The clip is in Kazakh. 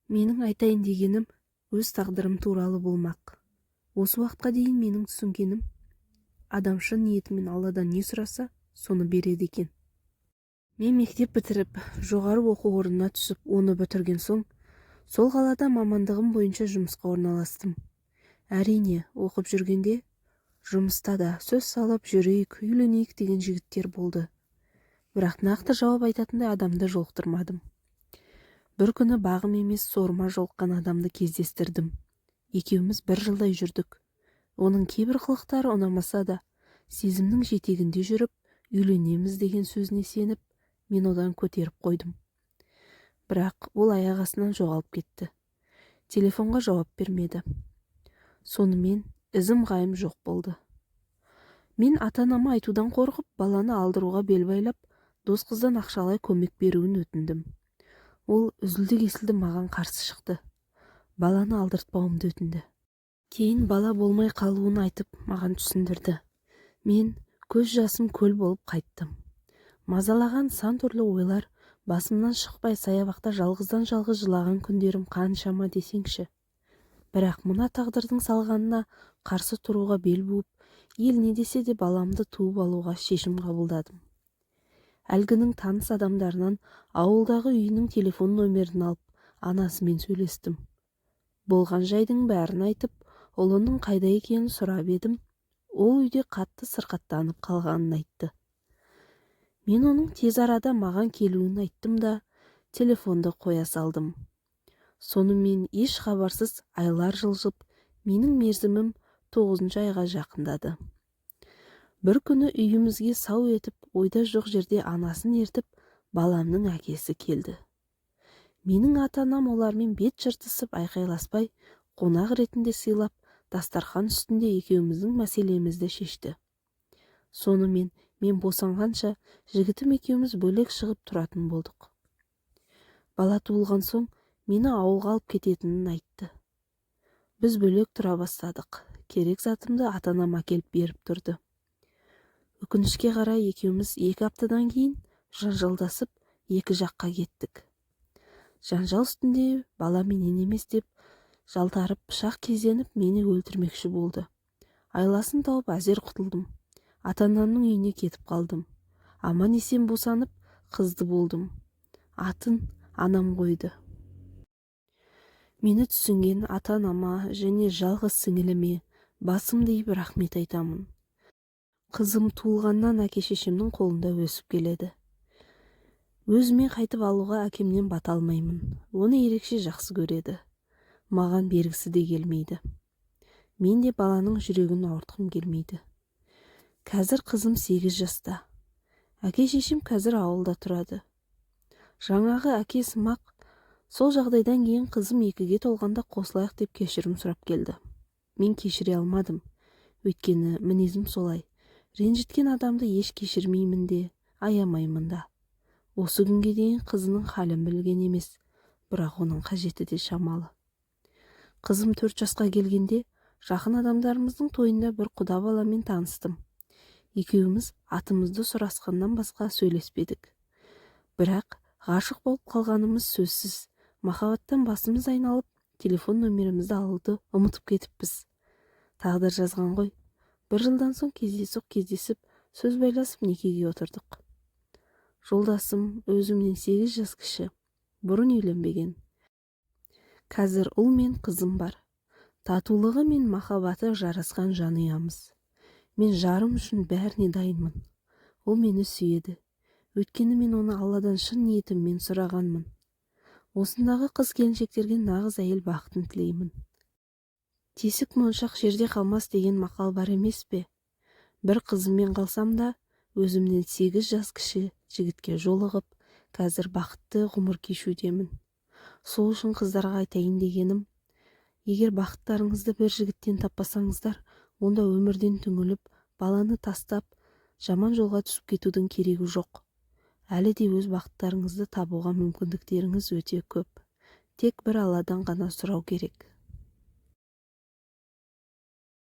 Менің айтайын дегенім өз тағдырым туралы болмақ. Осы уақытқа дейін менің түсінгенім, адам шын ниетімен Алладан не сұраса, соны береді екен. Мен мектеп бітіріп, жоғары оқу орнына түсіп, оны бітірген соң, сол қалада мамандығым бойынша жұмысқа орналастым. Әрине, оқып жүргенде, жұмыста да сөз салып жүрейік, үйленейік деген жігіттер болды. Бірақ нақты жауап айтатындай адамды жолықтырмадым. Бір күні бағым емес сорыма жолыққан адамды кездестірдім. Екеуміз бір жылдай жүрдік. Оның кейбір қылықтары ұнамаса да, сезімнің жетегінде жүріп, үйленеміз деген сөзіне сеніп, мен одан көтеріп қойдым. Бірақ ол аяқ астынан жоғалып кетті. Телефонға жауап бермеді. Сонымен ізім ғайым жоқ болды. Мен ата-анама айтудан қорқып, баланы алдыруға бел байлап, дос қыздан ақшалай көмек беруін өтіндім. Ол үзілді-кесілді маған қарсы шықты. Баланы алдыртпауымды өтінді. Кейін бала болмай қалуын айтып, маған түсіндірді. Мен көз жасым көл болып қайттым. Мазалаған сан түрлі ойлар басымнан шықпай саябақта жалғыздан жалғыз жылаған күндерім қаншама десеңші. Бірақ мына тағдырдың салғанына қарсы тұруға бел буып, ел не десе де баламды туып алуға шешім қабылдадым. Әлгінің таныс адамдарынан ауылдағы үйінің телефон нөмерін алып, анасымен сөйлестім. Болған жайдың бәрін айтып, ұлының қайда екенін сұрап едім. Ол үйде қатты сырқаттанып қалғанын айтты. Мен оның тез арада маған келуін айттым да, телефонды қоя салдым. Сонымен еш хабарсыз айлар жылжып, менің мерзімім 9 айға жақындады. Бір күні үйімізге сау етіп, ойда жоқ жерде анасын ертіп, баламның әкесі келді. Менің ата-анам олармен бет жыртысып айқайласпай, қонақ ретінде сыйлап, дастархан үстінде екеуміздің мәселемізді шешті. Сонымен мен босанғанша жігітім екеуміз бөлек шығып тұратын болдық. Бала туылған соң мені ауылға алып кететінін айтты. Біз бөлек тұра бастадық. Керек затымды ата-анам әкеліп беріп тұрды. Өкінішке қарай екеуміз 2 аптадан кейін жанжалдасып, екі жаққа кеттік. Жанжал үстінде бала менен емес деп жалтарып, пышақ кезеніп мені өлтірмекші болды. Айласын тауып әзер құтылдым. Ата-анамның үйіне кетіп қалдым. Аман-есен босанып, қызды болдым. Атын анам қойды. Мені түсінген ата-анама және жалғыз сіңіліме басымды иіп рахмет айтамын. Қызым туылғаннан әке-шешемнің қолында өсіп келеді. Өзіме қайтып алуға әкемнен бата алмаймын. Оны ерекше жақсы көреді. Маған бергісі де келмейді. Мен де баланың жүрегін ауыртқым келмейді. Қазір қызым 8 жаста. Әке-шешем қазір ауылда тұрады. Жаңағы әкесімақ сол жағдайдан кейін қызым 2-ге толғанда қосылайық деп кешірім сұрап келді. Мен кешіре алмадым. Өйткені мінезім солай. Ренжіткен адамды еш кешірмеймін де, аямаймын да. Осы күнге дейін қызының халін білген емес, бірақ оның қажеті де шамалы. Қызым 4 жасқа келгенде, жақын адамдарымыздың тойында бір құда баламен таныстым. Екеуміз атымызды сұрасқаннан басқа сөйлеспедік. Бірақ ғашық болып қалғанымыз сөзсіз. Махаббаттан басымыз айналып, телефон нөмерімізді алуды ұмытып кетіппіз. Тағдыр жазған ғой. Бір жылдан соң кездесіп, сөз байласып некеге отырдық. Жолдасым өзімнен 8 жас кіші, бұрын үйленбеген. Қазір ұл мен қызым бар. Татулығы мен махаббаты жарасқан жанұямыз. Мен жарым үшін бәріне дайынмын. Ол мені сүйеді. Өйткені мен оны Алладан шын ниетіммен сұрағанмын. Осындағы қыз-келіншектерге нағыз әйел бақытын тілеймін. Тесік моншақ жерде қалмас деген мақал бар емес пе? Бір қызыммен қалсам да, өзімнен 8 жас кіші жігітке жолығып, қазір бақытты ғұмыр кешудемін. Сол үшін қыздарға айтайын дегенім, егер бақыттарыңызды бір жігіттен таппасаңыздар, онда өмірден түңіліп, баланы тастап, жаман жолға түсіп кетудің керегі жоқ. Әлі де өз бақыттарыңызды табуға мүмкіндіктеріңіз өте көп. Тек бір Алладан ғана сұрау керек.